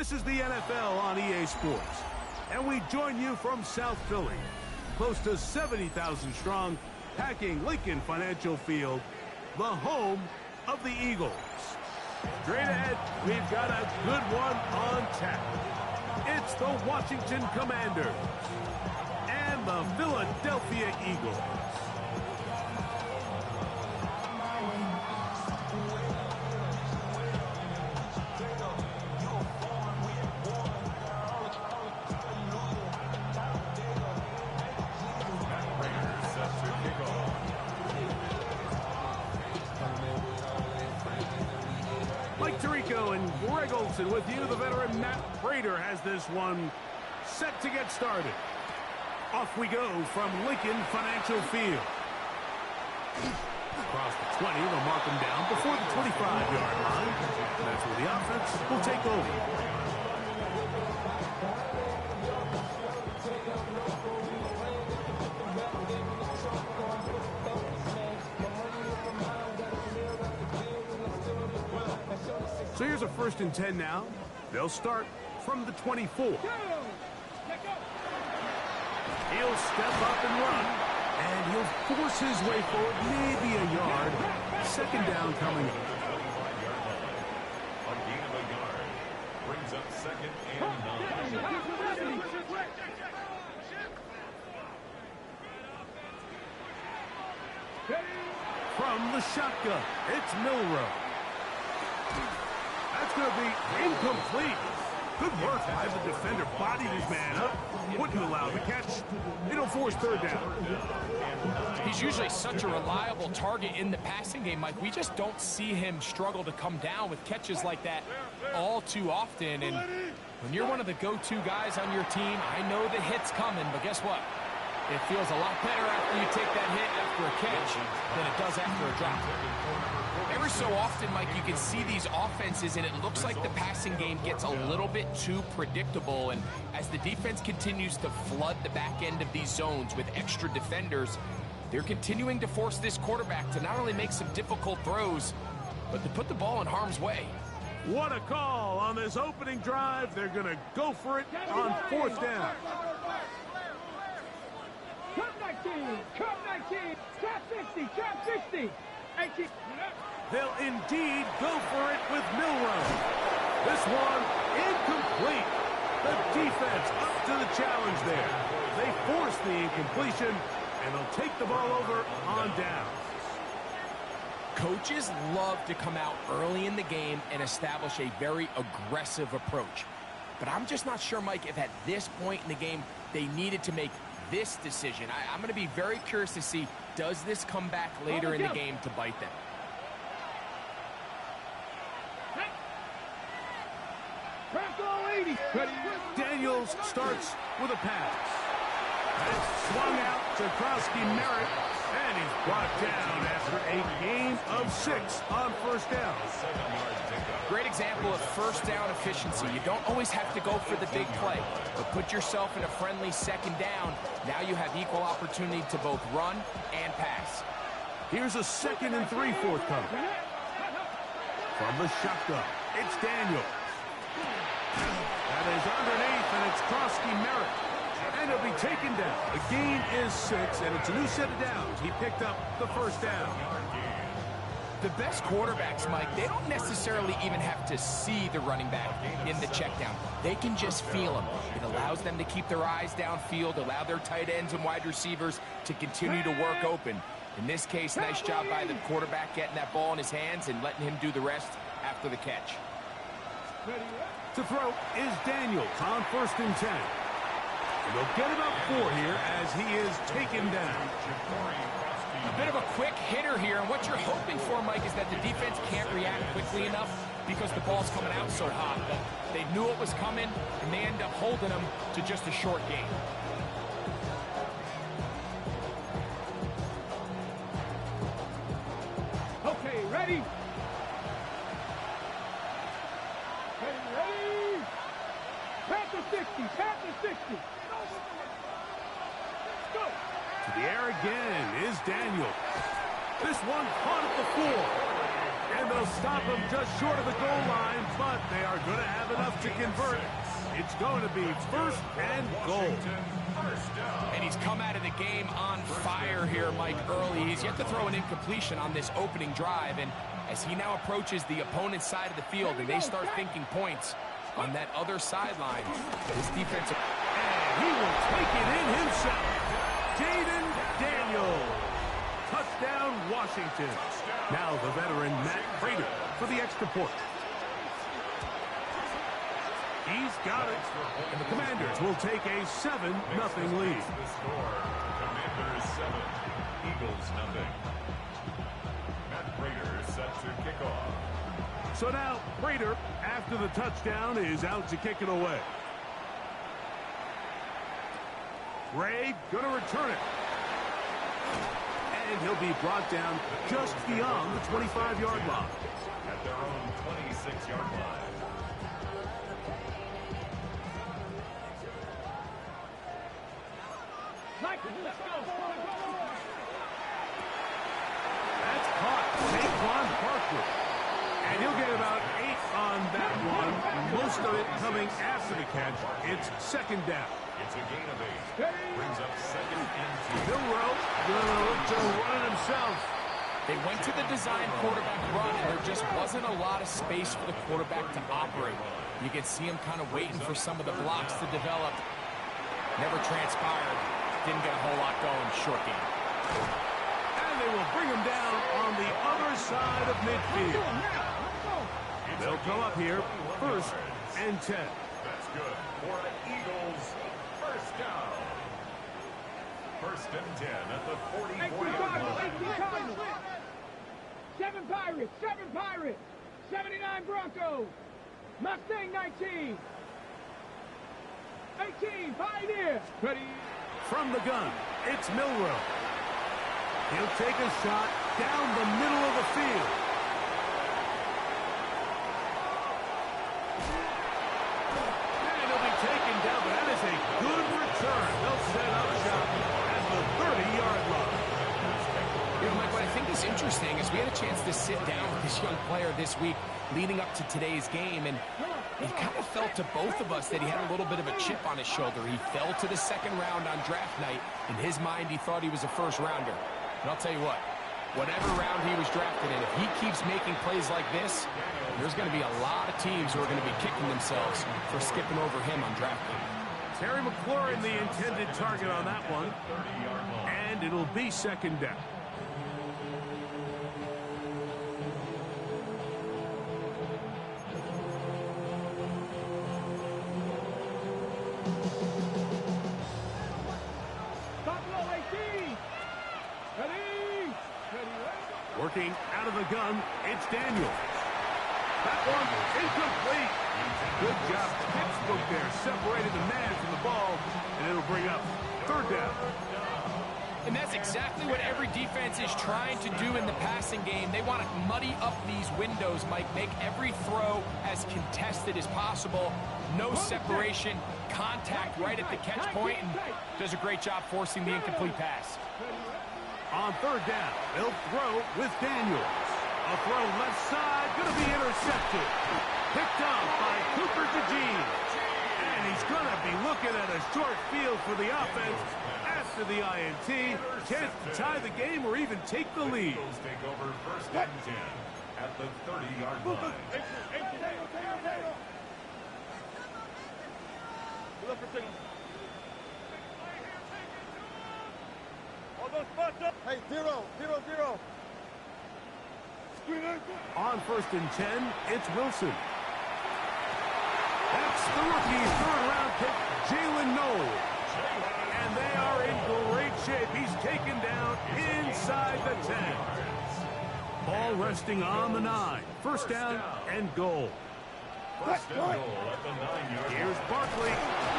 This is the NFL on EA Sports, and we join you from South Philly, close to 70,000 strong, packing Lincoln Financial Field, the home of the Eagles. Straight ahead, we've got a good one on tap. It's the Washington Commanders and the Philadelphia Eagles. Mike Tirico and Greg Olson with you. The veteran Matt Prater has this one set to get started. Off we go from Lincoln Financial Field. Across the 20, they'll mark him down before the 25-yard line. That's where the offense will take over. So here's a 1st and 10 now. They'll start from the 24. He'll step up and run, and he'll force his way forward, maybe a yard. 2nd down coming up. A gain of a yard brings up 2nd and 9. From the shotgun, it's Milrow. That's going to be incomplete. Good work by the defender. Bodied his man up. Wouldn't allow the catch. It'll force 3rd down. He's usually such a reliable target in the passing game, Mike. We just don't see him struggle to come down with catches like that all too often. And when you're one of the go-to guys on your team, I know the hit's coming, but guess what? It feels a lot better after you take that hit after a catch than it does after a drop. Every so often, Mike, you can see these offenses, and it looks like the passing game gets a little bit too predictable. And as the defense continues to flood the back end of these zones with extra defenders, they're continuing to force this quarterback to not only make some difficult throws, but to put the ball in harm's way. What a call on this opening drive. They're going to go for it on 4th down. Trap 19, trap 19, trap 60, trap 60. 18. They'll indeed go for it with Milrow. This one incomplete. The defense up to the challenge there. They force the incompletion, and they'll take the ball over on down. Coaches love to come out early in the game and establish a very aggressive approach. But I'm just not sure, Mike, if at this point in the game they needed to make this decision. I'm going to be very curious to see, does this come back later in the game to bite them? Daniels starts with a pass. It's swung out to Krosky Merritt, and he's brought down after a gain of 6 on 1st down. Great example of 1st down efficiency. You don't always have to go for the big play, but put yourself in a friendly 2nd down. Now you have equal opportunity to both run and pass. Here's a 2nd and 3 forthcoming. From the shotgun, it's Daniels. That is underneath, and it's Krosky Merritt. And he'll be taken down. The gain is 6, and it's a new set of downs. He picked up the 1st down. The best quarterbacks, Mike, they don't necessarily even have to see the running back in the check down. They can just feel him. It allows them to keep their eyes downfield, allow their tight ends and wide receivers to continue to work open. In this case, nice job by the quarterback getting that ball in his hands and letting him do the rest after the catch. To throw is Daniels on 1st and 10. And they'll get about 4 here as he is taken down. A bit of a quick hitter here, and what you're hoping for, Mike, is that the defense can't react quickly enough because the ball's coming out so hot. But they knew it was coming, and they end up holding them to just a short gain. Okay, ready? Ready? Tap to 60, tap to 60. Go. To the air again is Daniels. This one caught at the 4. And they'll stop him just short of the goal line, but they are going to have enough to convert. It's going to be first and goal. And he's come out of the game on fire here, Mike, early. He's yet to throw an incompletion on this opening drive. And as he now approaches the opponent's side of the field and they start thinking points on that other sideline, this defensive... And he will take it in himself. Jaden Daniels. Touchdown, Washington. Now the veteran Matt Prater for the extra point. He's got it. And the Commanders will take a 7-0 lead. The score, Commanders 7, Eagles 0. Matt Prater set to kick off. So now Prater, after the touchdown, is out to kick it away. Ray going to return it. And he'll be brought down just beyond the 25-yard line. At their own 26-yard line. That's caught. Saquon Barkley. And he'll get about 8 on that one. Most of it coming after the catch. It's second down. It's a gain of 8. Brings up second and 2. Milroe going to look to run it himself. They went to the design quarterback run, and there just wasn't a lot of space for the quarterback to operate. You can see him kind of waiting for some of the blocks to develop. Never transpired. Didn't get a whole lot going. Short game. And they will bring him down on the other side of midfield. They'll come up here, first and 10. That's good for the Eagles. First down. First and 10 at the 44-yard line. 7 Pirates, 7 Pirates, 79 Broncos, Mustang 19, 18 Pioneer. Ready? From the gun, it's Milroe. He'll take a shot down the middle of the field. And he'll be taken down, but that is a good return. They'll set up shop at the 30-yard line. You know, Mike, what I think is interesting is we had a chance to sit down with this young player this week leading up to today's game, and it kind of felt to both of us that he had a little bit of a chip on his shoulder. He fell to the second round on draft night. In his mind, he thought he was a first-rounder. And I'll tell you what, whatever round he was drafted in, if he keeps making plays like this, there's going to be a lot of teams who are going to be kicking themselves for skipping over him on draft day. Terry McLaurin, the intended target on that one. And it'll be second down. Working out of the gun, it's Daniels. That one incomplete. Good job. Pittsburgh there separated the man from the ball, and it'll bring up third down. And that's exactly what every defense is trying to do in the passing game. They want to muddy up these windows, Mike, make every throw as contested as possible. No separation, contact right at the catch point, and does a great job forcing the incomplete pass. On third down, they'll throw with Daniels. A throw left side, going to be intercepted. Picked up by Cooper DeJean. And he's going to be looking at a short field for the offense after the INT. Chance to tie the game or even take the lead. Eagles take over first and 10 at the 30-yard line. Hey, 0-0-0. On first and 10, it's Wilson. That's the rookie third-round pick, Jalen Noel. And they are in great shape. He's taken down inside the 10. Ball resting on the 9. First down and goal. First and goal at the 9-yard line. Here's Barkley.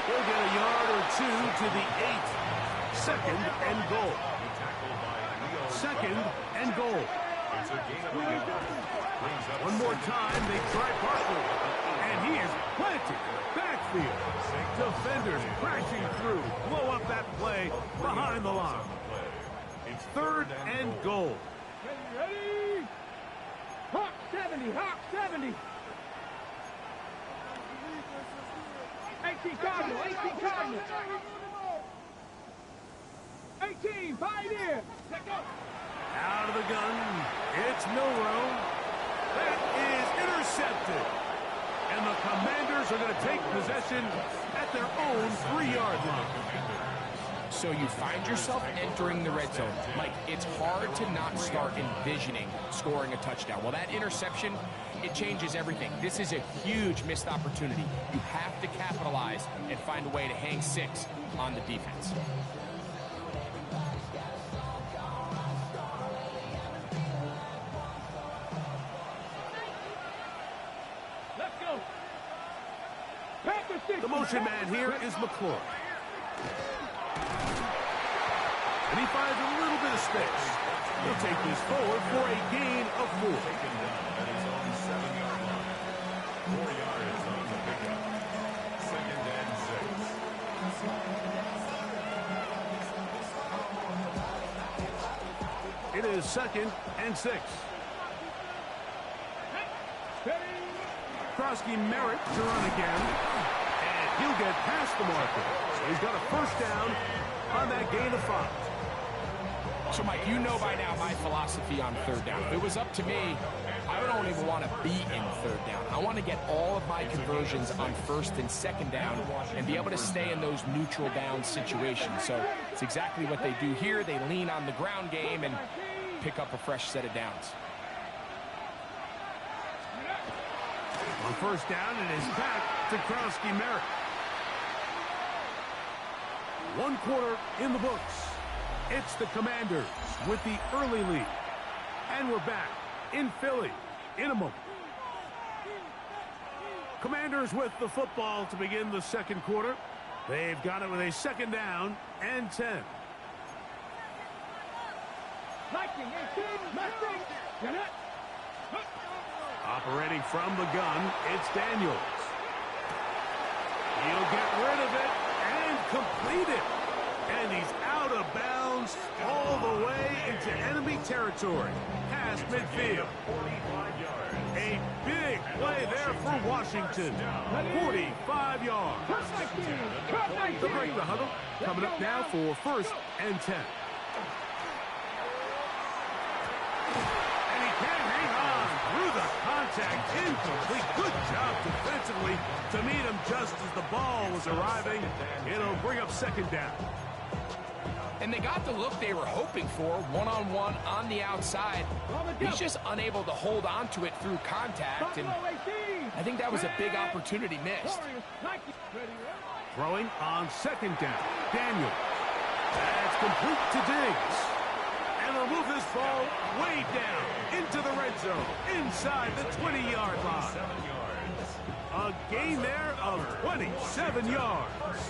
He'll get a yard or two to the 8. Second and goal. Second and goal. It's a gain of 8. Brings up One more time, they try Barkley. And he is planted in the backfield. Defenders crashing through. Blow up that play behind the line. It's Third and goal. Ready? Hot. 70, hop, 70. 18 Cardinal, 18 Cardinal. 18, Pioneer. Out of the gun, it's Milrow. That is intercepted. And the Commanders are going to take possession at their own 3-yard line. So you find yourself entering the red zone. Mike, it's hard to not start envisioning scoring a touchdown. Well, that interception, it changes everything. This is a huge missed opportunity. You have to capitalize and find a way to hang 6 on the defense. Let's go. The motion man here is McClure. And he finds a little bit of space. He'll take this forward for a gain of 4. Taken down at his own 7-yard line. 4 yards on the pickup. 2nd and 6. It is 2nd and 6. Krosky Merritt to run again. And he'll get past the marker. So he's got a first down on that gain of 5. So, Mike, you know by now my philosophy on 3rd down. If it was up to me, I don't even want to be in 3rd down. I want to get all of my conversions on 1st and 2nd down and be able to stay in those neutral down situations. So it's exactly what they do here. They lean on the ground game and pick up a fresh set of downs. On 1st down, it is back to Krosky Merritt. 1 quarter in the books. It's the Commanders with the early lead. And we're back in Philly in a moment. Commanders with the football to begin the 2nd quarter. They've got it with a 2nd down and 10. Lightning, 18, Mustang. Get it. Operating from the gun, it's Daniels. He'll get rid of it and complete it. And he's out of bounds all the way into enemy territory, past midfield. 45 yards. A big play there for Washington. 45 yards. To break the huddle, coming up now for 1st and 10. And he can hang on through the contact. Incomplete. Good job defensively to meet him just as the ball was arriving. It'll bring up 2nd down. And they got the look they were hoping for, one-on-one on the outside. He's just unable to hold on to it through contact, and I think that was a big opportunity missed. Throwing on 2nd down. Daniel. That's complete to Diggs. And they'll move this ball way down into the red zone, inside the 20-yard line. 7 yards. A gain there of 27 yards.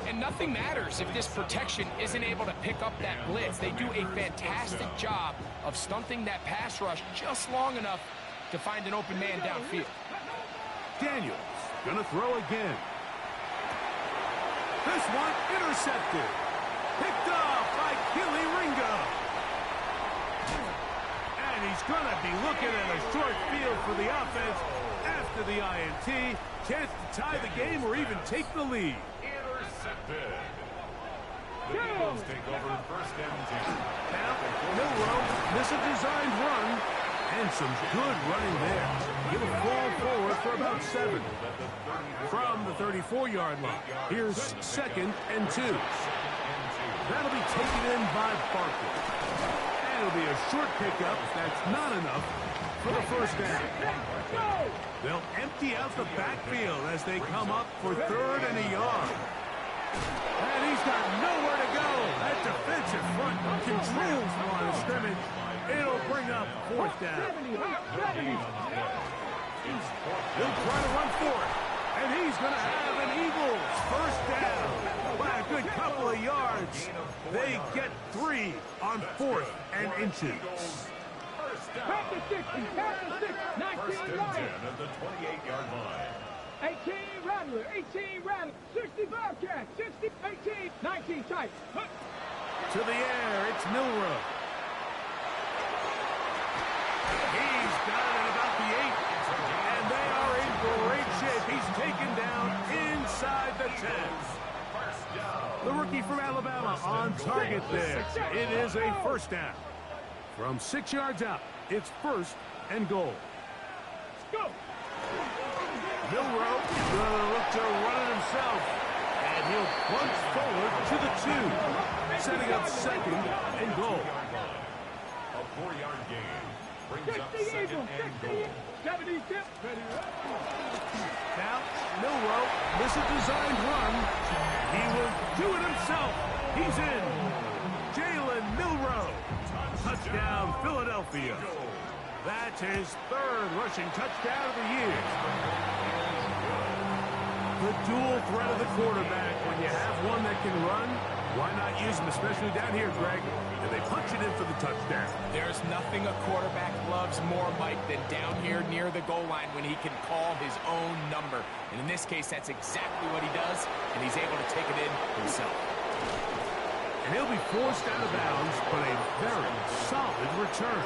And nothing matters if this protection isn't able to pick up that blitz. They do a fantastic job of stunting that pass rush just long enough to find an open man downfield. Daniels gonna throw again. This one intercepted. Picked off by Keely Ringo. And he's gonna be looking at a short field for the offense after the INT. Chance to tie the game or even take the lead. Intercepted. The Eagles take over 1st and 10. Now, Milrow miss a designed run, and some good running there. He'll fall forward for about 7. From the 34-yard line, here's 2nd and 2. That'll be taken in by Barkley. And it'll be a short pickup. That's not enough for the 1st down. They'll empty out the backfield as they come up for 3rd and a yard. And he's got nowhere to go. That defensive front controls the line of scrimmage. It'll bring up 4th down. He'll try to run for it. And he's going to have an Eagles 1st down by a good couple of yards. They get 3 on 4th and inches. Back to 60, back to 6, 1st 19 and 10 Lions. at the 28-yard line. 18 Rattler, 18 Rattler, 60 Bobcat, 60, 18, 19 tight. To the air, it's Milrow. He's got inside the 10. The rookie from Alabama on target there. It is a first down. From 6 yards out, it's 1st and goal. Go. Milroe gonna look to run it himself. And he'll punch forward to the 2. Setting up 2nd and goal. A 4-yard gain brings up 2nd and goal. 70 tip. Now, Milroe misses a designed run. He will do it himself. He's in. Jalen Milroe. Touchdown, Philadelphia. That's his 3rd rushing touchdown of the year. The dual threat of the quarterback. When you have one that can run, why not use him, especially down here, Greg? And they punch it in for the touchdown. There's nothing a quarterback loves more, Mike, than down here near the goal line when he can call his own number. And in this case, that's exactly what he does, and he's able to take it in himself. And he'll be forced out of bounds, but a very solid return.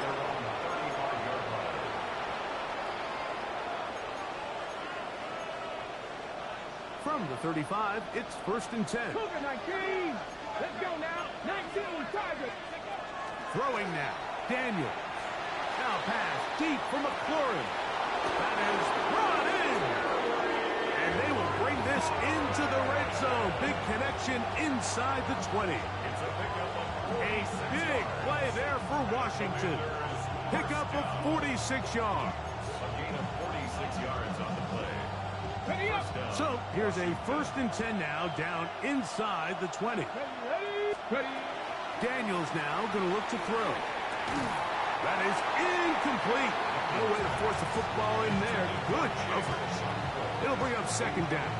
From the 35, it's 1st and 10. Cougar 19. Let's go now. 19, target. Throwing now. Daniel. Now pass deep for McLaurin. That is brought in. And they will bring this into the red zone. Big connection inside the 20. A big play there for Washington. Pickup of 46 yards. A gain of 46 yards on the play. So here's a 1st and 10 now, down inside the 20. Ready. Daniels now going to look to throw. That is incomplete. No way to force the football in there. Good coverage. It'll bring up 2nd down.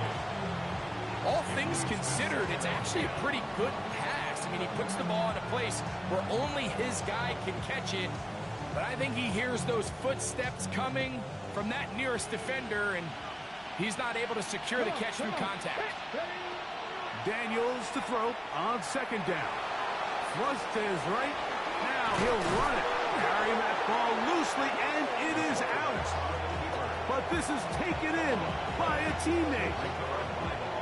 All things considered, it's actually a pretty good pass. I mean, he puts the ball in a place where only his guy can catch it. But I think he hears those footsteps coming from that nearest defender, and he's not able to secure the catch through contact. Daniels to throw on 2nd down. Flush to his right. Now he'll run it. Carry that ball loosely, and it is out. But this is taken in by a teammate.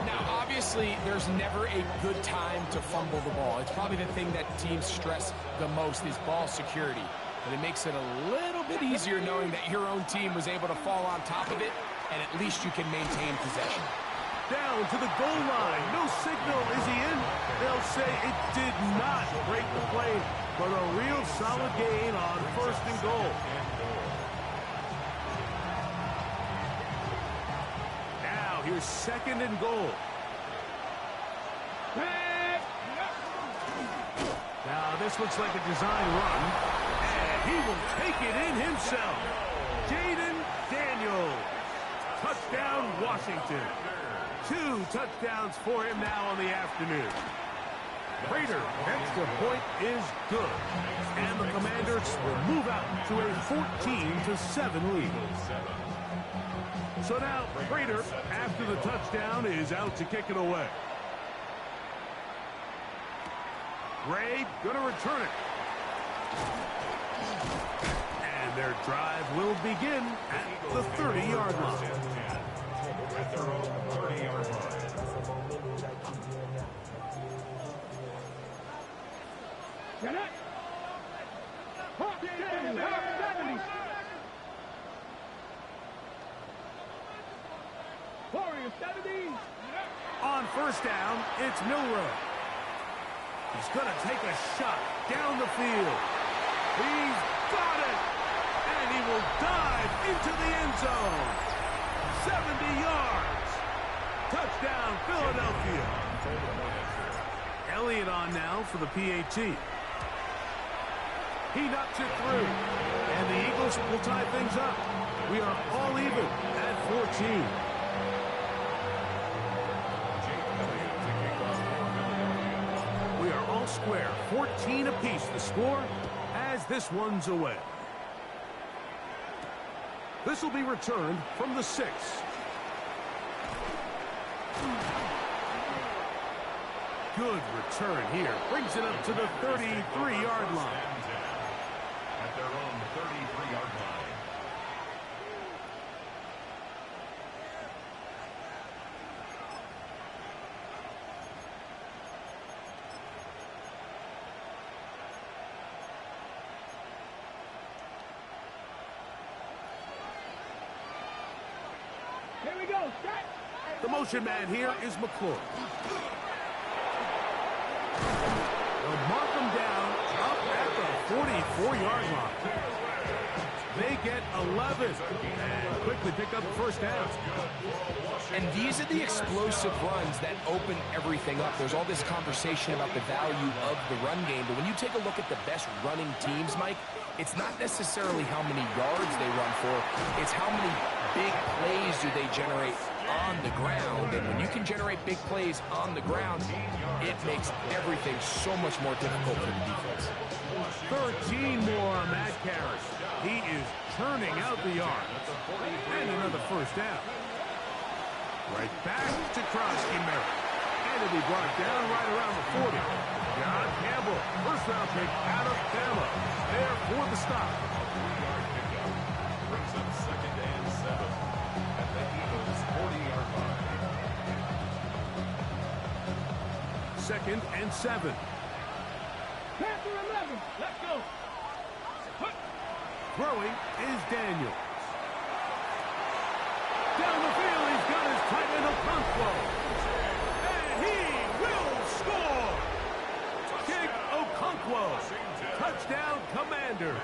Now, obviously, there's never a good time to fumble the ball. It's probably the thing that teams stress the most is ball security. But it makes it a little bit easier knowing that your own team was able to fall on top of it, and at least you can maintain possession. Down to the goal line. No signal. Is he in? They'll say it did not break the play, but a real solid gain on 1st and goal. Now here's 2nd and goal. Now this looks like a design run, and he will take it in himself. Jaden Daniels. Touchdown, Washington. 2 touchdowns for him now on the afternoon. Prater, extra point is good. And the Commanders will move out to a 14-7 lead. So now, Prater, after the touchdown, is out to kick it away. Gray gonna return it. And their drive will begin at the 30-yard line. At their own 30-yard line. Get it. Warriors 70. On 1st down, it's Milroe. He's going to take a shot down the field. He's got it. And he will dive into the end zone. 70 yards. Touchdown, Philadelphia. Elliott on now for the PAT. He knocks it through. And the Eagles will tie things up. We are all even at 14. We are all square. 14 apiece the score as this one's away. This will be returned from the 6. Good return here. Brings it up to the 33-yard line. At their own 33-yard line. The motion man here is McClure. They'll mark him down up at the 44-yard line. They get 11 and quickly pick up the first down. And these are the explosive runs that open everything up. There's all this conversation about the value of the run game, but when you take a look at the best running teams, Mike, it's not necessarily how many yards they run for, it's how many big plays do they generate on the ground. And when you can generate big plays on the ground, it makes everything so much more difficult for the defense. 13 more on that carry. He is turning out the yard. And another first down. Right back to Krosky Merritt. And it'll be brought down right around the 40. John Campbell, first-round pick out of Bama. There for the stop. Brings up 2nd and 7 at the Eagles' 40-yard line. 2nd and 7. Panther 11. Let's go. Throwing is Daniels. Down the field, he's got his tight end Okonkwo. And he will score. Kick Okonkwo. Touchdown, Commander.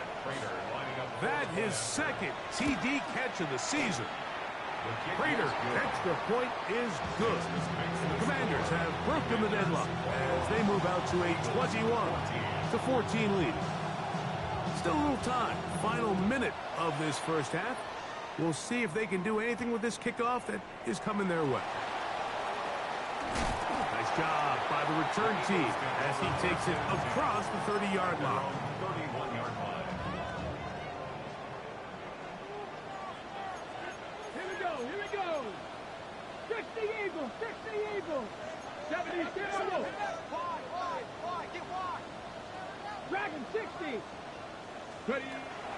That his 2nd TD catch of the season. Prater's extra point is good. The Commanders have broken the deadlock as they move out to a 21-14 lead. Still a little time. Final minute of this first half. We'll see if they can do anything with this kickoff that is coming their way. Nice job by the return team as he takes it across the 30-yard line. 31-yard line. Here we go. 60 Eagles. 70 Eagles. Dragon 60. Ready.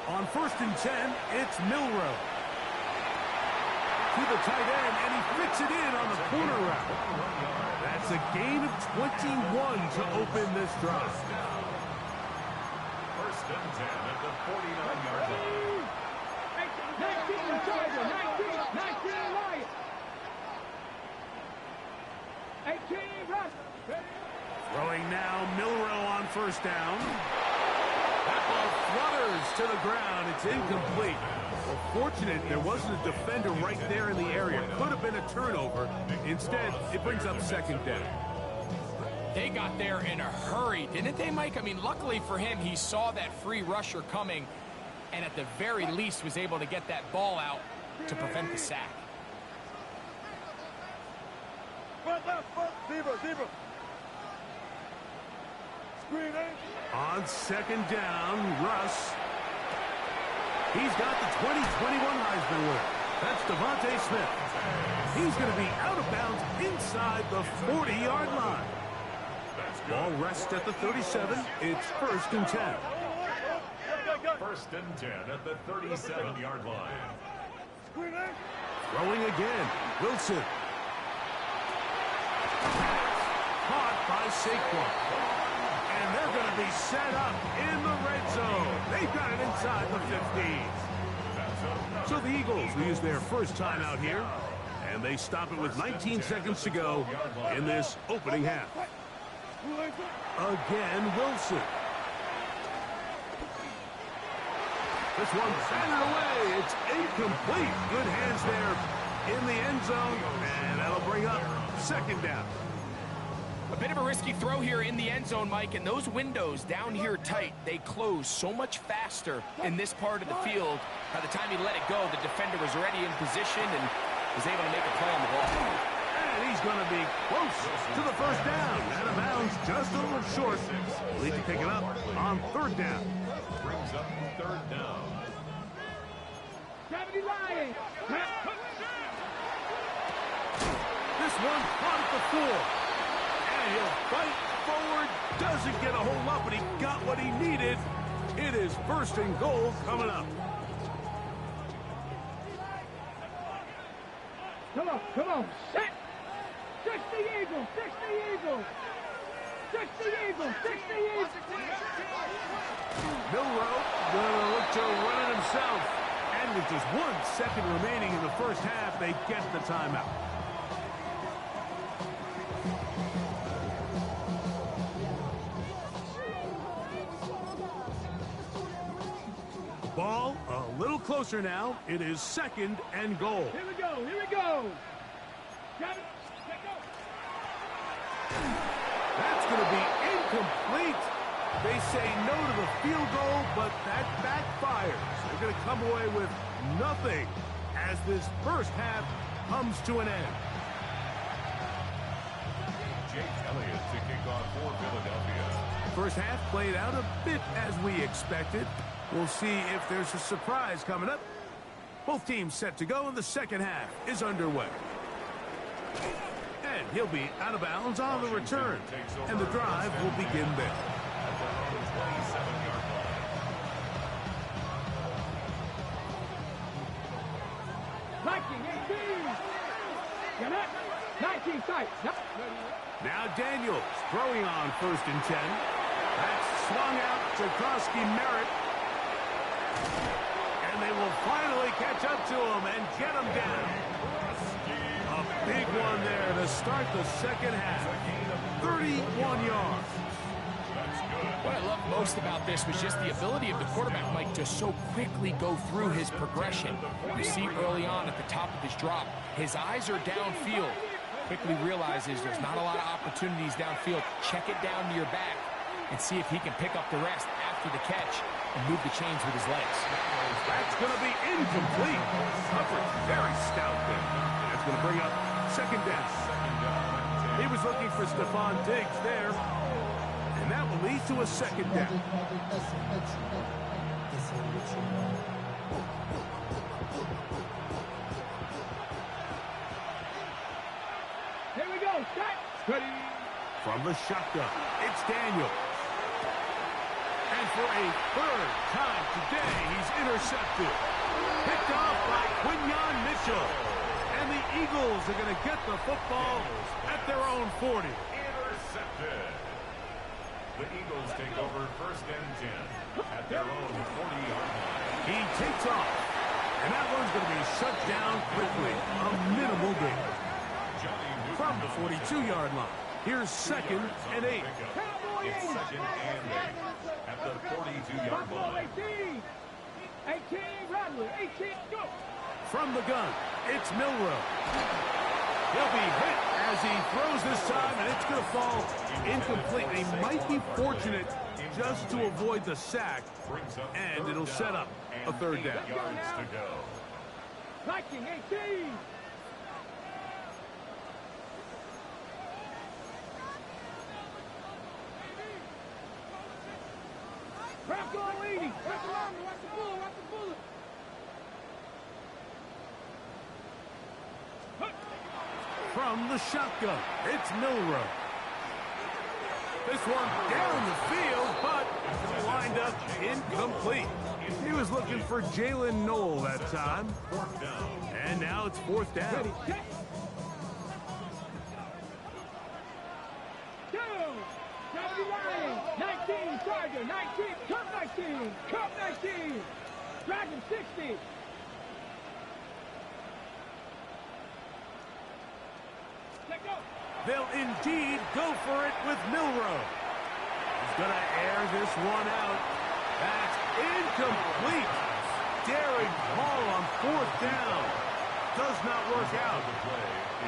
On 1st and 10, it's Milroe. To the tight end, and he fits it in on the corner route. That's a gain of 21 to open this drive. 1st and 10 at the 49-yard line. 19 Charger. 19 Lions. 18 Russ. Throwing now, Milroe on 1st down. That ball flutters to the ground. It's incomplete. Well, fortunate there wasn't a defender right there in the area. Could have been a turnover. Instead, it brings up 2nd down. They got there in a hurry, didn't they, Mike? I mean, luckily for him, he saw that free rusher coming and at the very least was able to get that ball out to prevent the sack. Zebra. Screen On 2nd down, Russ. He's got the 2021 Heisman winner. That's Devontae Smith. He's going to be out of bounds inside the 40-yard line. Ball rests at the 37. It's 1st and 10. 1st and 10 at the 37-yard line. Throwing again. Wilson. Caught by Saquon. And they're going to be set up in the red zone. They've got it inside the 15. So the Eagles use their first timeout here, and they stop it with 19 seconds to go in this opening half. Again, Wilson. This one batted away. It's incomplete. Good hands there in the end zone, and that'll bring up 2nd down. A bit of a risky throw here in the end zone, Mike, and those windows down here tight, they close so much faster in this part of the field. By the time he let it go, the defender was already in position and was able to make a play on the ball. And he's going to be close to the 1st down. Out of bounds, just a little short. We'll need to pick it up on 3rd down. Brings up 3rd down. 70 Lions. This one caught at the 4. And he'll fight forward. Doesn't get a whole lot, but he got what he needed. It is 1st and goal coming up. Come on. Set. 60 Eagles. 60 Eagles. Milroe gonna look to run it himself. And And with just 1 second remaining in the first half, they get the timeout. Ball a little closer now. It is 2nd and goal. Here we go. Here we go. Got it. Let go. That's going to be incomplete. They say no to the field goal, but that backfires. They're going to come away with nothing as this first half comes to an end. Jake Elliott to kick off for Philadelphia. First half played out a bit as we expected. We'll see if there's a surprise coming up. Both teams set to go, and the second half is underway. And he'll be out of bounds on the return. And the drive will begin there. At their own 27-yard line. Viking 18. Got it. 19 sight. Now Daniels throwing on 1st and 10. That's swung out to Krosky Merritt. And they will finally catch up to him and get him down. A big one there to start the second half. 31 yards. What I love most about this was just the ability of the quarterback, Mike, to so quickly go through his progression. You see early on at the top of his drop, his eyes are downfield. Quickly realizes there's not a lot of opportunities downfield. Check it down to your back and see if he can pick up the rest after the catch and move the chains with his legs. That's going to be incomplete. Coverage very stout there. That's going to bring up 2nd down. He was looking for Stephon Diggs there. And that will lead to a 2nd down. Here we go. Set. Ready. From the shotgun, it's Daniels. And for a 3rd time today, he's intercepted. Picked off by Quinyon Mitchell. And the Eagles are going to get the football at their own 40. Intercepted. The Eagles take over 1st and 10 at their own 40-yard line. He takes off. And that one's going to be shut down quickly. A minimal gain. From the 42-yard line. Here's 2nd and 8. It's 2nd and 8 at the 42-yard line. 18. 18. Rattler. 18. Go. From the gun, it's Milroe. He'll be hit as he throws this time, and it's going to fall incomplete. They might be fortunate just to avoid the sack, and it'll set up a 3rd down. Yards to go. Viking 18. Crack on leading. Watch the line. Watch the bull. Watch the bullet. From the shotgun, it's Milroe. This one down the field, but lined up incomplete. He was looking for Jalen Knoll that time. 4th down. And now it's 4th down. Ready. Set. Go. 70 line. 19. Tiger. 19. Cup 19. Cup 19. Dragon 60. Let go. They'll indeed go for it with Milroe. He's going to air this one out. That's incomplete. Daring call on 4th down. Does not work out.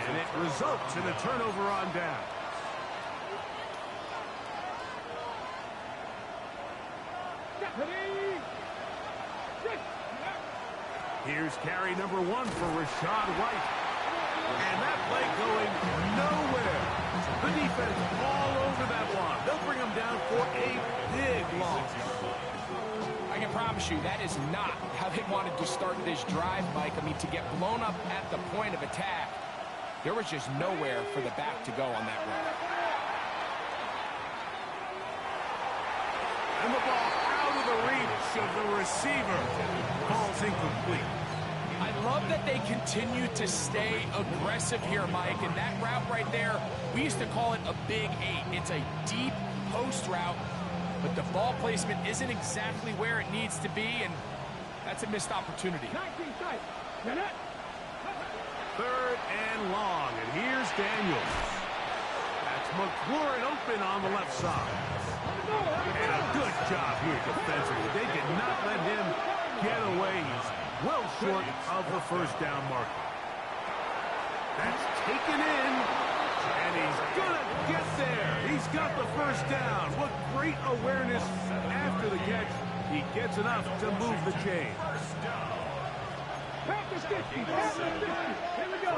And it results in a turnover on down. Ready. Set. Here's carry number 1 for Rashad White. And that play going nowhere. The defense all over that one. They'll bring him down for a big loss. I can promise you that is not how they wanted to start this drive, Mike. I mean, to get blown up at the point of attack, there was just nowhere for the back to go on that run. And the ball out of the reach of the receiver. Ball's incomplete. I love that they continue to stay aggressive here, Mike. And that route right there, we used to call it a big 8. It's a deep post route, but the ball placement isn't exactly where it needs to be. And That's a missed opportunity. 19 sight. Third and long, and here's Daniels. That's McLaurin open on the left side. And a good job here defensively. They did not let him get away. He's well short of the first down marker. That's taken in, and he's gonna get there. He's got the first down. What great awareness after the catch. He gets enough to move the chain. Here we go.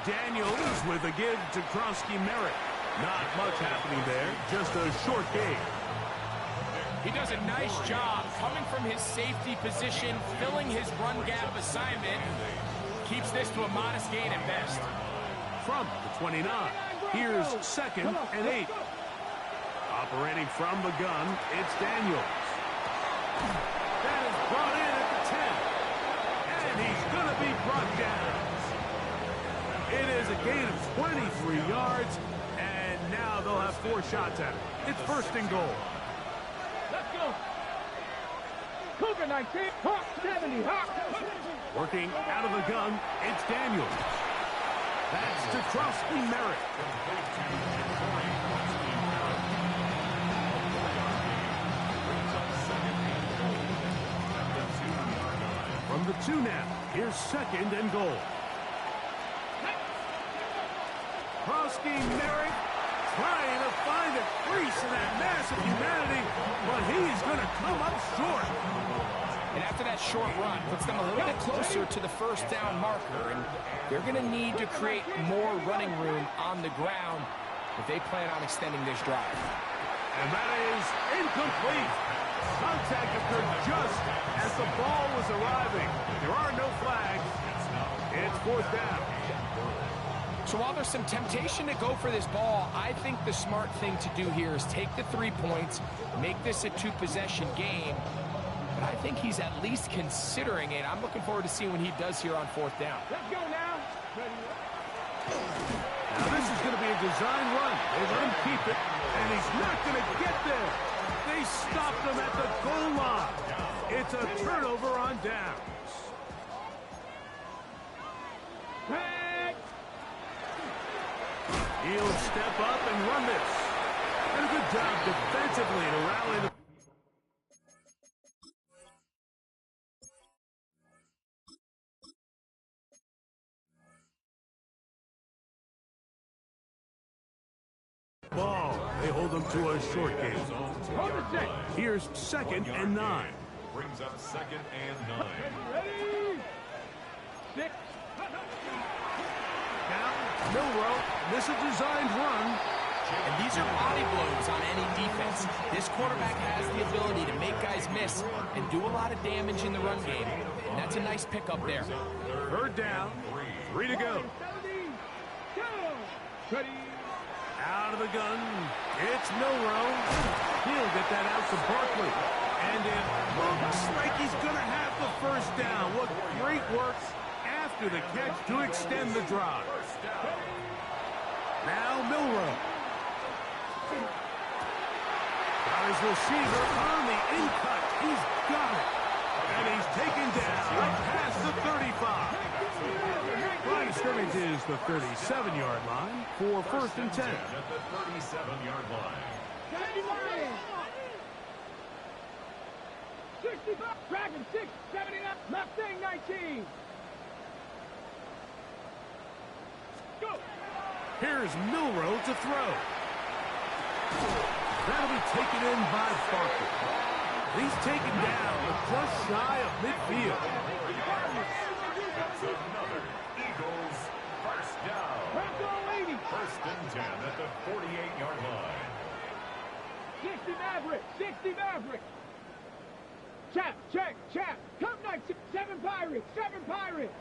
Daniels with a give to Krosky-Merritt. Not much happening there, just a short game. He does a nice job coming from his safety position, filling his run gap assignment. Keeps this to a modest gain at best. From the 29, here's 2nd and 8. Operating from the gun, it's Daniels. That is brought in at the 10. And he's going to be brought down. It is a gain of 23 yards, and now they'll have 4 shots at it. It's 1st and goal. Let's go. Cougar 19, Hawk 70, Hawk. Working out of the gun, it's Daniels. That's to Krosky-Merritt. From the 2 now, here's 2nd and goal. Krosky-Merritt trying to find a crease in that mass of humanity, but he's going to come up short. And after that short run, puts them a little bit closer to the first down marker, and they're going to need to create more running room on the ground if they plan on extending this drive. And that is incomplete. Contact occurred just as the ball was arriving. There are no flags. It's 4th down. So while there's some temptation to go for this ball, I think the smart thing to do here is take the 3 points, make this a 2-possession game. But I think he's at least considering it. I'm looking forward to seeing what he does here on 4th down. Let's go now. Now this is going to be a design run. They let him keep it, and he's not going to get there. They stopped him at the goal line. It's a turnover on downs. He'll step up and run this. And a good job defensively to rally the... ball. They hold them to a short game. Here's 2nd and 9. Brings up 2nd and 9. Ready? 6. Now, Milrow, this is a designed run. And these are body blows on any defense. This quarterback has the ability to make guys miss and do a lot of damage in the run game. And that's a nice pickup there. 3rd down, 3 to go. Ready? Out of the gun, it's Milrow. He'll get that out to Barkley. And it looks like he's going to have the first down. What great work after the catch to extend the drive. Now Milrow. Got his receiver on the in-cut. He's got it. And he's taken down up past the 35. Line of scrimmage is the 37-yard line for 1st and 10. At the 37-yard line. 65, Dragon 6, 79, Mustang 19. Go. Here's Milrow to throw. That'll be taken in by Barkley. He's taken down just shy of midfield. That's another Eagles first down. 1st and 10 at the 48-yard line. 60 Maverick, 60 Maverick. Chap, check, chap. Come night, 7 Pirates, 7 Pirates.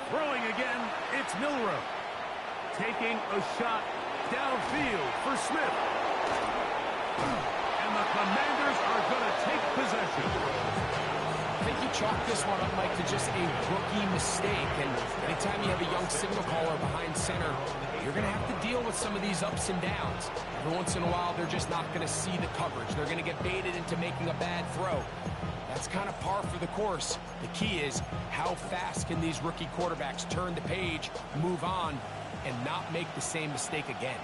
Throwing again, it's Milrow. Taking a shot downfield for Smith. And the Commanders are going to take possession. think you chalk this one up, Mike, to just a rookie mistake. And anytime you have a young signal caller behind center, you're going to have to deal with some of these ups and downs. Every once in a while, they're just not going to see the coverage. They're going to get baited into making a bad throw. That's kind of par for the course. The key is how fast can these rookie quarterbacks turn the page, move on, and not make the same mistake again.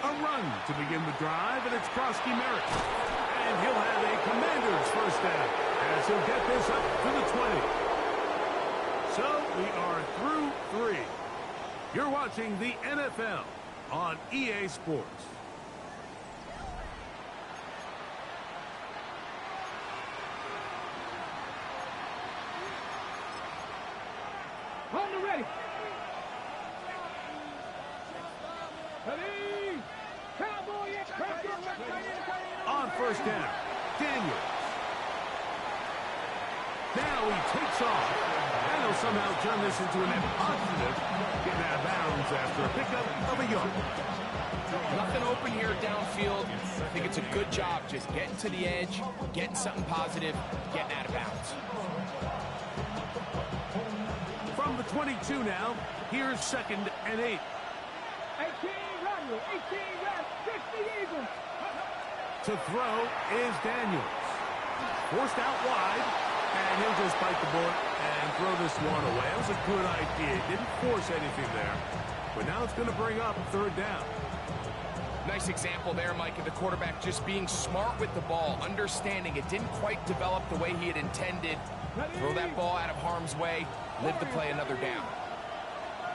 A run to begin the drive, and it's Krosky Merritt. And he'll have a Commander's first down as he'll get this up to the 20. So we are through 3. You're watching the NFL on EA Sports. On the ready. Ready. Cowboy. On first down, Daniels. Now he takes off. And he'll somehow turn this into an positive, getting out of bounds after a pickup of a yard. Nothing open here downfield. I think it's a good job just getting to the edge, getting something positive, getting out of bounds. From the 22 now, here's 2nd and 8. 18 run, 18 run, 50 Eagles. To throw is Daniels. Forced out wide, and he'll just bite the bullet and throw this one away. That was a good idea. Didn't force anything there, but now it's going to bring up 3rd down. Nice example there, Mike, of the quarterback just being smart with the ball, understanding it didn't quite develop the way he had intended. Throw that ball out of harm's way, live to play another down.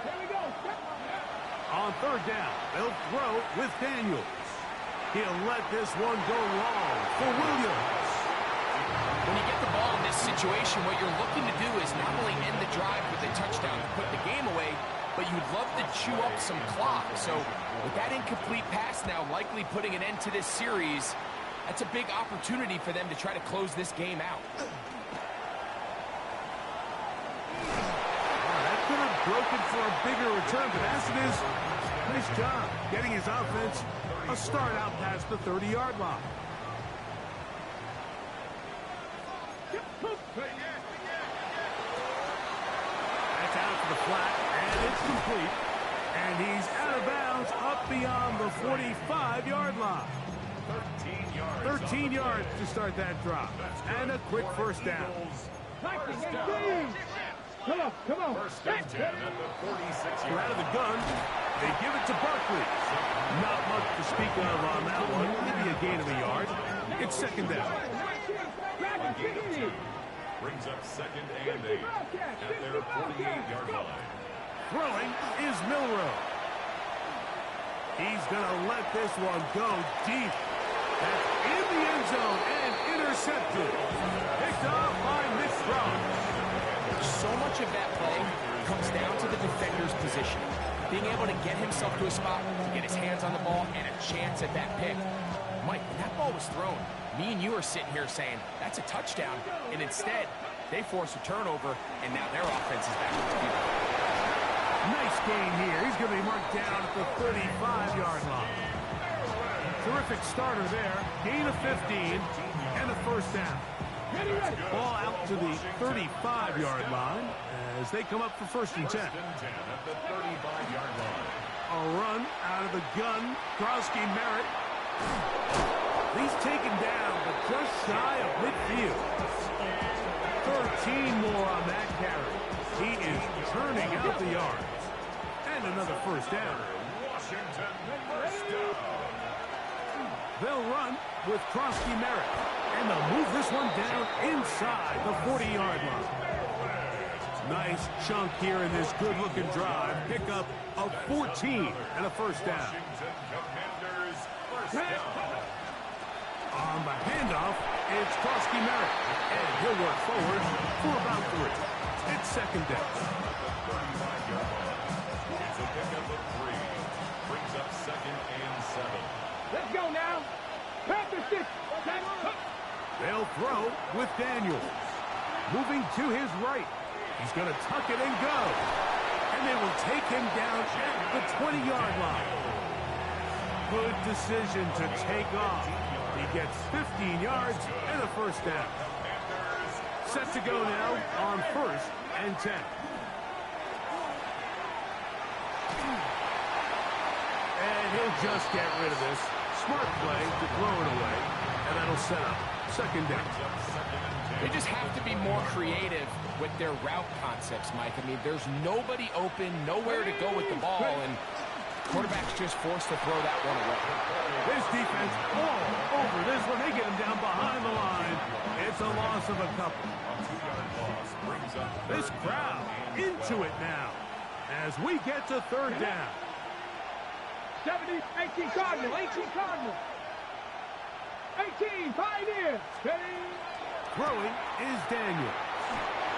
Here we go. On 3rd down, they'll throw with Daniels. He'll let this one go long for Williams. When you get the ball in this situation, what you're looking to do is not only end the drive with a touchdown to put the game away, but you'd love to chew up some clock. So with that incomplete pass now likely putting an end to this series, that's a big opportunity for them to try to close this game out. That could have broken for a bigger return, but as it is, nice job getting his offense a start out past the 30-yard line. That's out to the flat, and it's complete. And he's out of bounds up beyond the 45-yard line. 13 yards to start that drop. And a quick first down. Come on, come on. First and 10 at the 46 We're out of the gun. They give it to Barkley. Not much to speak of on that one. Maybe a gain of a yard. It's 2nd down. Brings up 2nd and 8 at their 48-yard line. Throwing is Milrow. He's going to let this one go deep. That's in the end zone and intercepted. Picked off by Mick. So much of that play comes down to the defender's position. Being able to get himself to a spot, get his hands on the ball, and a chance at that pick. Mike, when that ball was thrown, me and you are sitting here saying, that's a touchdown. And instead, they force a turnover, and now their offense is back on the field. Nice gain here. He's going to be marked down at the 35-yard line. Terrific starter there. Gain of 15 and a first down. Ball out to the 35-yard line as they come up for 1st and 10. At the 35-yard line. A run out of the gun. Krosky Merritt. He's taken down, but just shy of midfield. 13 more on that carry. He is turning out the yards. And another first down. Washington, first down. They'll run with Krosky Merritt. And they'll move this one down inside the 40-yard line. Nice chunk here in this good-looking drive. Pick up of 14 and a first down. Washington Commanders, first down. On the handoff, it's Krosky Merritt. And he'll work forward for about 3. It's 2nd down. It's a pickup of 3. Brings up 2nd and 7. Let's go now. Panthers 6. They'll throw with Daniels. Moving to his right. He's going to tuck it and go. And they will take him down at the 20-yard line. Good decision to take off. He gets 15 yards and a first down. Set to go now on 1st and 10. And he'll just get rid of this. Smart play to throw it away, and that'll set up 2nd down. They just have to be more creative with their route concepts, Mike. I mean, there's nobody open, nowhere to go with the ball, and quarterback's just forced to throw that one away. This defense all over this one. They get him down behind the line. It's a loss of a couple. This crowd into it now as we get to 3rd down. 70, 18 Cardinal, 18 Cardinal. 18, Pioneer. Throwing is Daniel.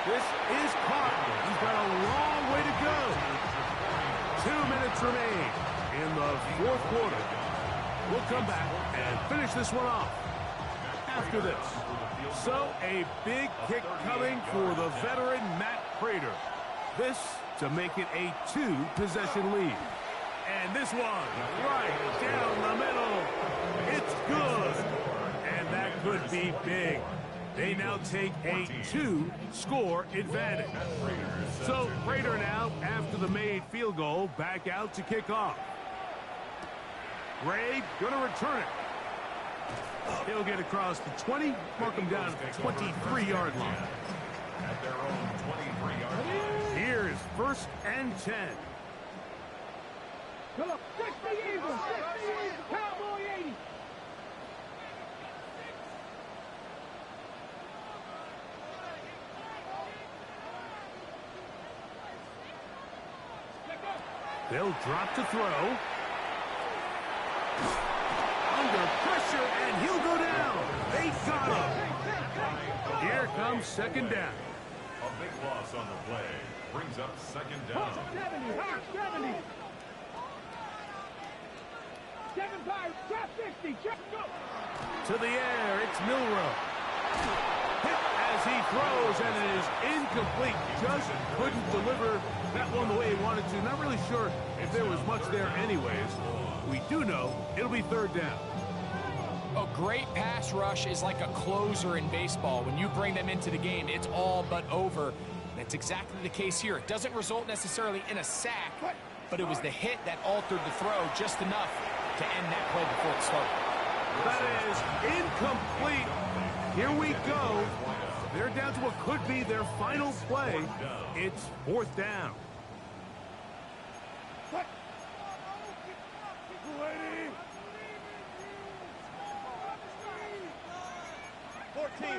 This is Cardinal. He's got a long way to go. 2 minutes remain in the 4th quarter. We'll come back and finish this one off after this. So a big kick coming for the veteran Matt Prater. This to make it a 2-possession lead. And this one right down the middle. It's good. And that could be big. They now take a 2-score advantage. So Prater now, after the made field goal, back out to kick off. Gray gonna return it. He'll get across the 20, mark him down at the 23-yard line. At their own 23-yard line. Here's 1st and 10. Come on, 60 Eagles, Cowboy 80. They'll drop to throw. Under pressure, and he'll go down. They got him. Here comes 2nd down. A big loss on the play. Brings up 2nd down. 70. 7 Pirates, drop 60, check, go. To the air, it's Milrow. Hit as he throws, and it is incomplete. Just couldn't deliver that one the way he wanted to. Not really sure if there was much there anyways. We do know it'll be 3rd down. A great pass rush is like a closer in baseball. When you bring them into the game, it's all but over. That's exactly the case here. It doesn't result necessarily in a sack, but it was the hit that altered the throw just enough to end that play before it started. That is incomplete. Here we go. They're down to what could be their final play. It's 4th down. 14. Hey,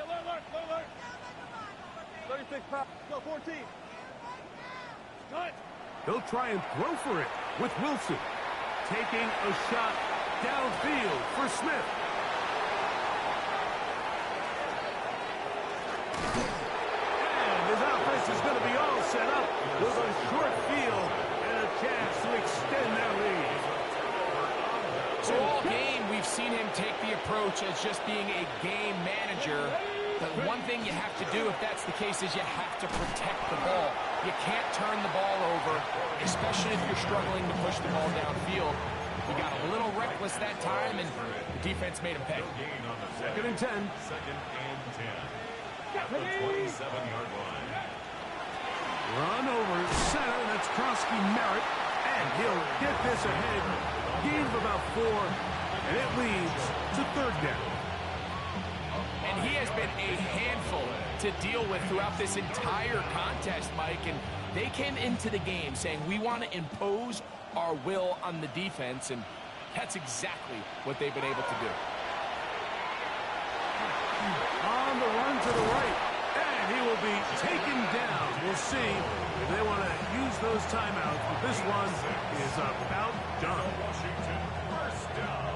alert. 36 pounds. Go, 14. Cut. They'll try and throw for it with Wilson. Taking a shot downfield for Smith. And his offense is going to be all set up with a short field and a chance to extend their lead. So all game, we've seen him take the approach as just being a game manager. But one thing you have to do, if that's the case, is you have to protect the ball. You can't turn the ball over, especially if you're struggling to push the ball downfield. He got a little reckless that time, and the defense made him pay. 2nd and 10. 2nd and 10. At the 27-yard line. Run over center. That's Krosky Merritt. And he'll get this ahead. Gain of about 4. And it leads to 3rd down. And he has been a handful to deal with throughout this entire contest, Mike. And they came into the game saying, we want to impose our will on the defense. And that's exactly what they've been able to do. On the run to the right. And he will be taken down. We'll see if they want to use those timeouts. But this one is about done.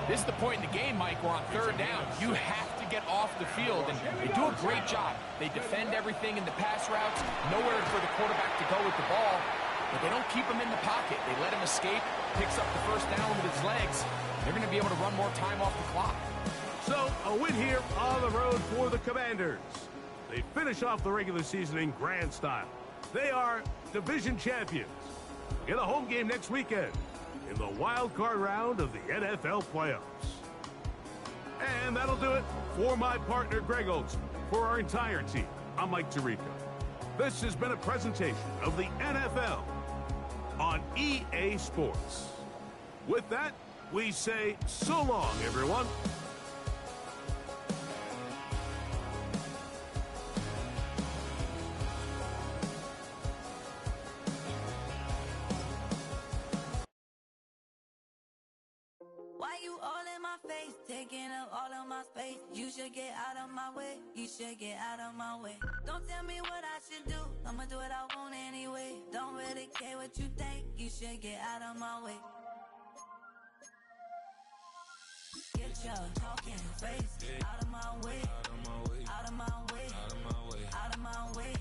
This is the point in the game, Mike, where on 3rd down, you have to get off the field, and they do a great job. They defend everything in the pass routes, nowhere for the quarterback to go with the ball, but they don't keep him in the pocket. They let him escape, picks up the 1st down with his legs. They're going to be able to run more time off the clock. So, a win here on the road for the Commanders. They finish off the regular season in grand style. They are division champions. Get a home game next weekend. in the wild card round of the NFL playoffs. And that'll do it for my partner, Greg Olson. For our entire team, I'm Mike Tirico. This has been a presentation of the NFL on EA Sports. With that, we say so long, everyone. Why you all in my face, taking up all of my space? You should get out of my way, you should get out of my way. Don't tell me what I should do, I'ma do what I want anyway. Don't really care what you think, you should get out of my way. Get your talking face out of my way, out of my way, out of my way, out of my way.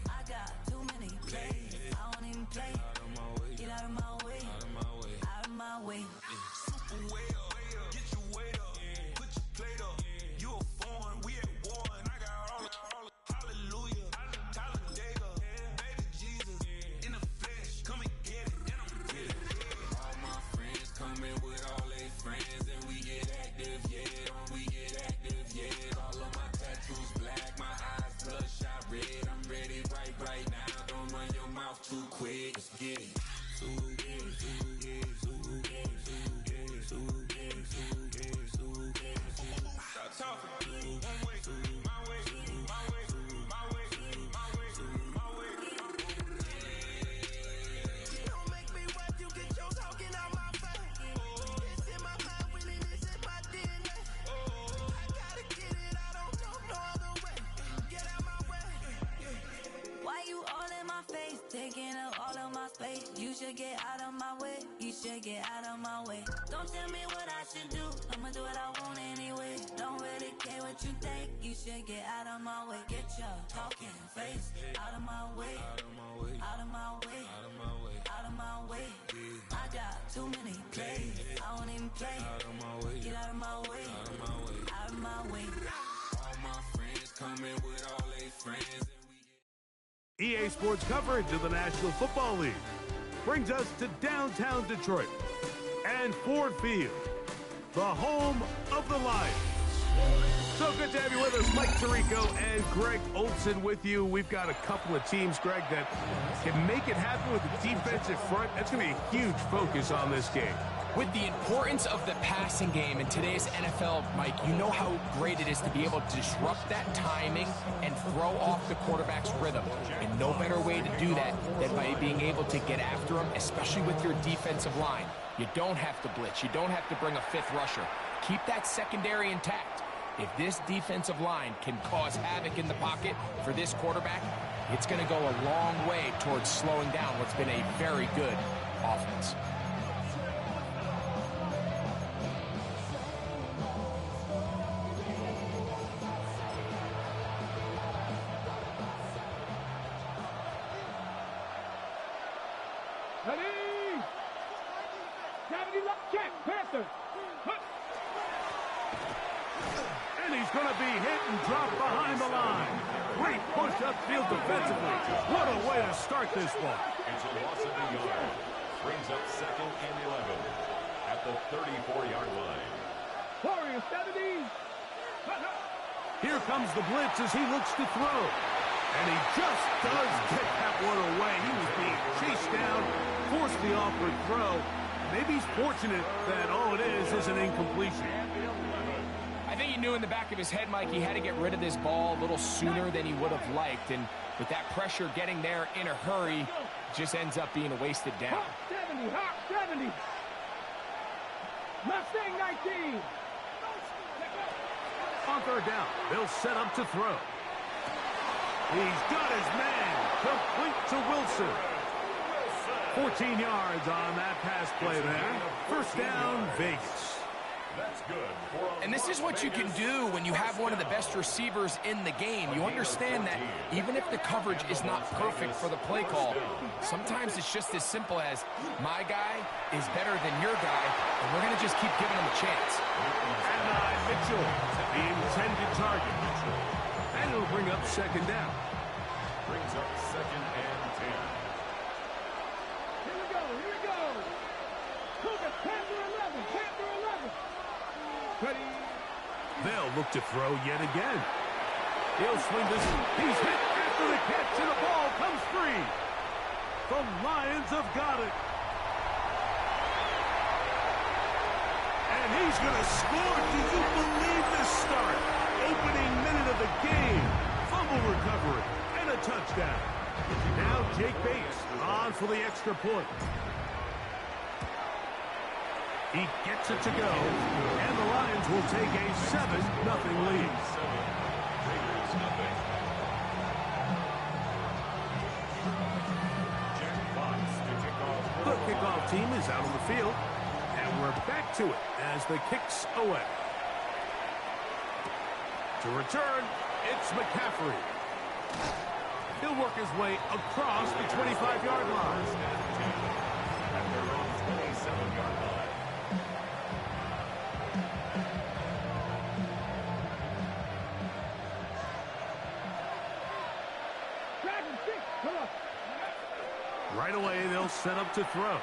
I got too many plays, I don't even play. Get out of my way, out of my way, out of my way. Taking up all of my space. You should get out of my way, you should get out of my way. Don't tell me what I should do, I'ma do what I want anyway. Don't really care what you think, you should get out of my way. Get your talking face out of my way, out of my way, out of my way, out of my way, out of my way. I got too many plays, I won't even play. Out of my way, get out of my way, out of my way, out of my way. All my friends coming with all their friends. EA Sports coverage of the National Football League brings us to downtown Detroit and Ford Field, the home of the Lions. So good to have you with us, Mike Tirico and Greg Olson with you. We've got a couple of teams, Greg, that can make it happen with the defensive front. That's going to be a huge focus on this game. With the importance of the passing game in today's NFL, Mike, you know how great it is to be able to disrupt that timing and throw off the quarterback's rhythm. And no better way to do that than by being able to get after him, especially with your defensive line. You don't have to blitz. You don't have to bring a fifth rusher. Keep that secondary intact. If this defensive line can cause havoc in the pocket for this quarterback, it's going to go a long way towards slowing down what's been a very good offense. Ready? 70 left, check, Panther. And he's going to be hit and dropped behind the line. Great push upfield defensively. What a way to start this ball. It's a loss of a yard. Brings up 2nd and 11 at the 34-yard line. Warrior 70. Here comes the blitz as he looks to throw. And he just does get that one away. He was being chased down, forced the awkward throw. Maybe he's fortunate that all it is an incompletion. I think he knew in the back of his head, Mike, he had to get rid of this ball a little sooner than he would have liked. And with that pressure getting there in a hurry, it just ends up being a wasted down. Hot 70, hot 70. Mustang 19. On third down, they'll set up to throw. He's got his man, complete to Wilson. 14 yards on that pass play there. First down, Vegas. That's good. And this is what you can do when you have one of the best receivers in the game. You understand that even if the coverage is not perfect for the play call, sometimes it's just as simple as my guy is better than your guy, and we're going to just keep giving him a chance. And Mitchell, the intended target. And it'll bring up second down. Brings up 2nd and 10. Here we go, here we go. Panther 11, Panther 11. Ready. They'll look to throw yet again. He'll swing this. He's hit after the catch, and the ball comes free. The Lions have got it. And he's going to score. Do you believe this start? Opening minute of the game. Fumble recovery and a touchdown. Now Jake Bates on for the extra point. He gets it to go, and the Lions will take a 7-0 lead. The kickoff team is out on the field, and we're back to it as the kick's away. To return, it's McCaffrey. He'll work his way across the 25-yard line. At their own 27-yard line. Right away, they'll set up to throw.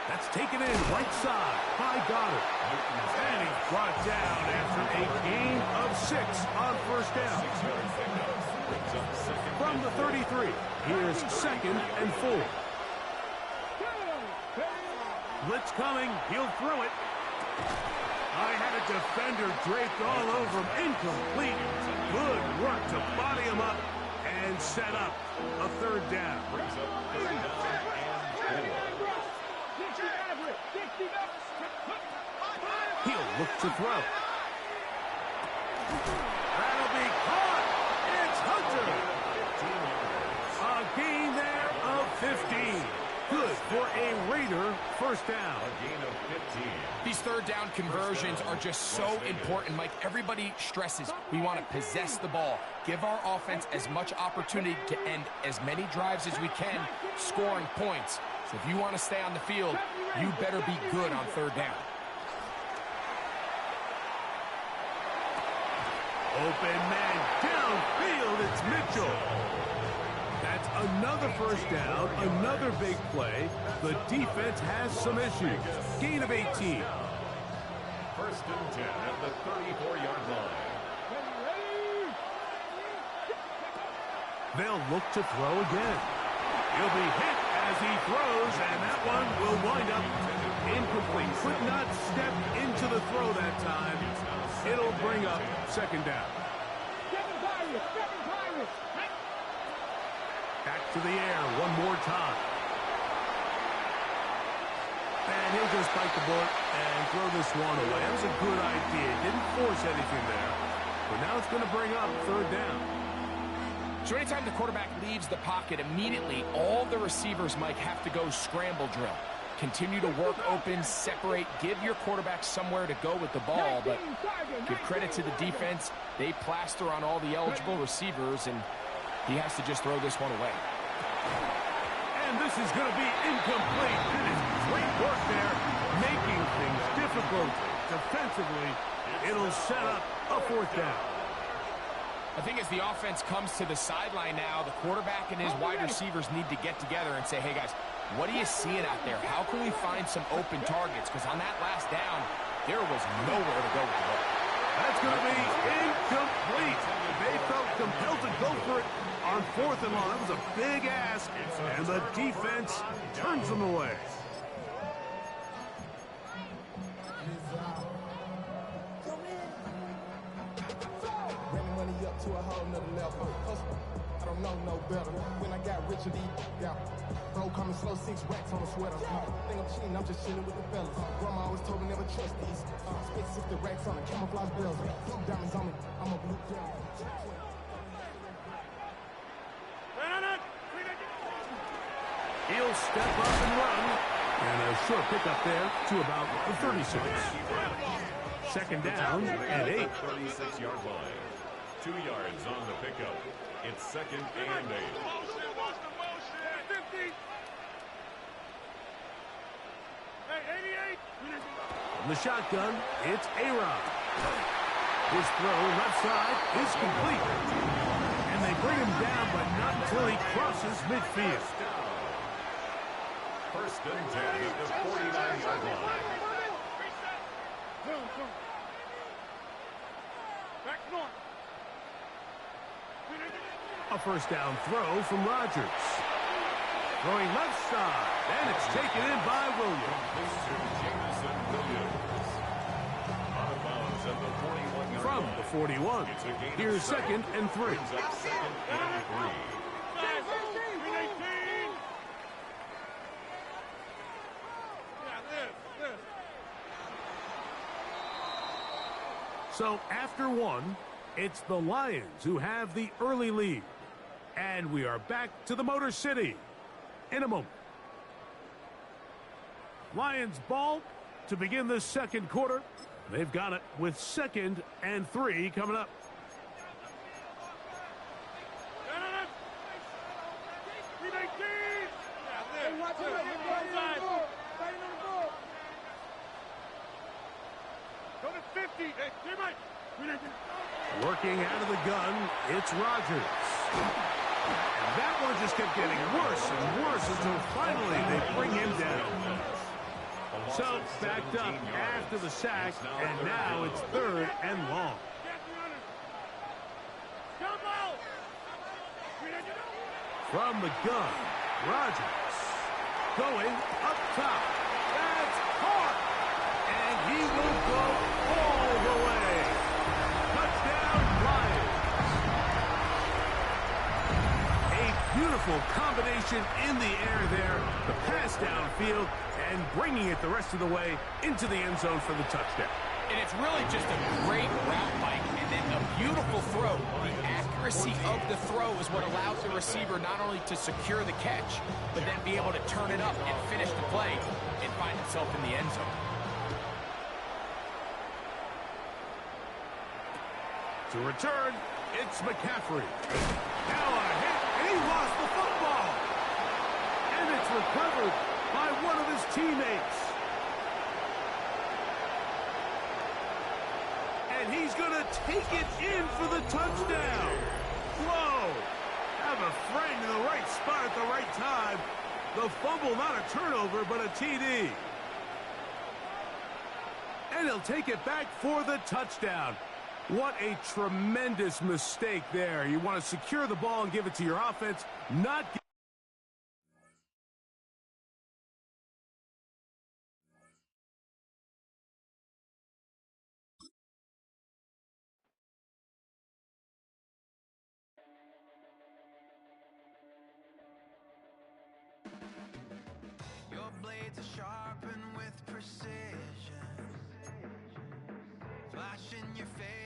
That's taken in right side by Goddard. And he's brought down after a gain of 6 on first down. From the 33, here's 2nd and 4. Blitz coming. He'll throw it. I had a defender draped all over him. Incomplete. Good work to body him up and set up a 3rd down. He'll look to throw. That'll be caught. It's Hunter. A gain there of 15. Good for a Raider first down. A gain of 15. These 3rd down conversions are just so important, Mike. Everybody stresses we want to possess the ball, give our offense as much opportunity to end as many drives as we can, scoring points. So if you want to stay on the field, you better be good on 3rd down. Open man downfield. It's Mitchell. That's another first down, another big play. The defense has some issues. Gain of 18. 1st and 10 at the 34-yard line. They'll look to throw again. He'll be hit as he throws, and that one will wind up incomplete. Could not step into the throw that time. It'll bring up 2nd down. Back to the air one more time. And he'll just bite the bullet and throw this one away. That was a good idea. Didn't force anything there. But now it's going to bring up 3rd down. So anytime the quarterback leaves the pocket, immediately all the receivers, Mike, have to go scramble drill. Continue to work open, separate, give your quarterback somewhere to go with the ball. But give credit to the defense. They plaster on all the eligible receivers, and he has to just throw this one away. And this is going to be incomplete. It is great work there, making things difficult defensively. It'll set up a 4th down. I think as the offense comes to the sideline now, the quarterback and his wide receivers need to get together and say, hey, guys, what are you seeing out there? How can we find some open targets? Because on that last down, there was nowhere to go with the ball. That's going to be incomplete. They felt compelled to go for it on 4th and long. That was a big ask, and the defense turns them away. To a whole nother level. I don't know no better. When I got richer, yeah. Bro, coming slow, 6 racks on a sweater. Think I'm cheating, I'm just chilling with the fellas. Grandma always told me never trust these. Spit 60 racks on a camouflage bells. Blue diamonds on me, I'm a blue devil. He'll step up and run. And a short pickup there to about the 36. 2nd down and 8. 36-yard line. 2 yards on the pickup. It's 2nd and 8. From the shotgun, it's A-Rod. His throw left side is complete. And they bring him down, but not until he crosses midfield. 1st and 10 at the 49-yard line. first down throw from Rodgers. Throwing left side, and it's taken in by Williams. From the 41, here's 2nd and 3. So after 1, it's the Lions who have the early lead. And we are back to the Motor City in a moment. Lions ball to begin the second quarter. They've got it with 2nd and 3 coming up. Working out of the gun, it's Rodgers. And that one just kept getting worse and worse until finally they bring him down. So backed up after the sack, and now it's 3rd and long. From the gun, Rodgers going up top. That's hard, and he will go all the way. Touchdown, Lions. A beautiful combination in the air there. The pass downfield and bringing it the rest of the way into the end zone for the touchdown. And it's really just a great route, Mike, and then a beautiful throw. The accuracy of the throw is what allows the receiver not only to secure the catch, but then be able to turn it up and finish the play and find himself in the end zone. To return, it's McCaffrey. Now a hit, and he lost the football. And it's recovered by one of his teammates. And he's going to take it in for the touchdown. Whoa. Have a friend in the right spot at the right time. The fumble, not a turnover, but a TD. And he'll take it back for the touchdown. What a tremendous mistake there. You want to secure the ball and give it to your offense, not give. Your blades are sharpened with precision, flash in your face.